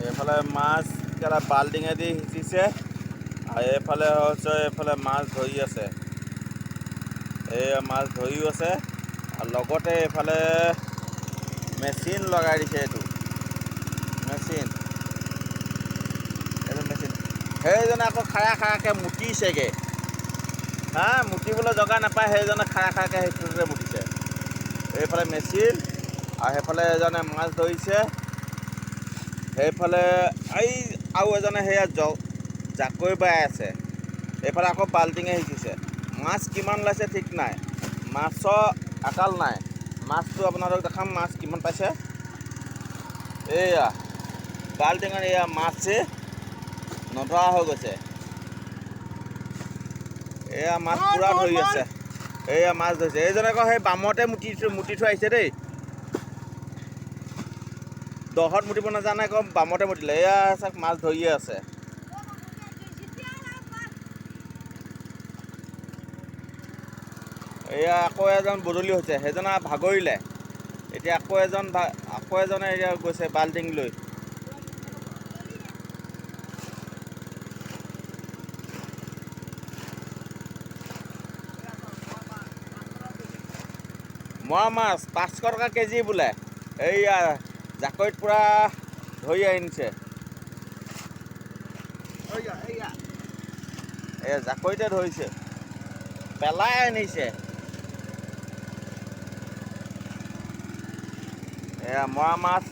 এইফালে মাছ কেলা বাল্টিঙেদি সিঁচিছে আৰু এইফালে হৈছে এইফালে মাছ ধৰি আছে। এই মাছ ধৰিও আছে আৰু লগতে এইফালে মেচিন লগাই দিছে। এইটো মেচিন সেইজনে আকৌ খাৰা খাৰাকৈ মুতিছেগৈ। মুতিবলৈ জগা নাপায়, সেইজনে খাৰা খাৰাকৈ সেইটোতে মুতিছে। এইফালে মেচিন আৰু সেইফালে এজনে মাছ ধৰিছে। সেইফালে এই আৰু এজনে সেয়া জাকৈ বাই আছে। এইফালে আকৌ বাল্টিঙে সিঁচিছে। মাছ কিমান ওলাইছে ঠিক নাই, মাছৰ আকাল নাই। মাছটো আপোনালোকক দেখাম মাছ কিমান পাইছে। এয়া বাল্টিঙত এয়া মাছে নধৰা হৈ গৈছে। এয়া মাছ পুৰা ধৰি আছে। এয়া মাছ ধৰিছে। এইজনে আকৌ সেই বামতে মুতি থৈ আহিছে দেই। দহত মুতিব নাজানে, আকৌ বামতে মুতিলে। এয়া চাওক মাছ ধৰিয়ে আছে। এয়া আকৌ এজন বদলি হৈছে, সেইজনে ভাগৰিলে। এতিয়া আকৌ এজনে এতিয়া গৈছে বাল্টিং লৈ। মোৱা মাছ 500 টকা কেজি বোলে। এইয়া জাকৈত পূৰা ধৰি আনিছে। এয়া জাকৈতে ধৰিছে, পেলাই আনিছে। এয়া মোৱা মাছ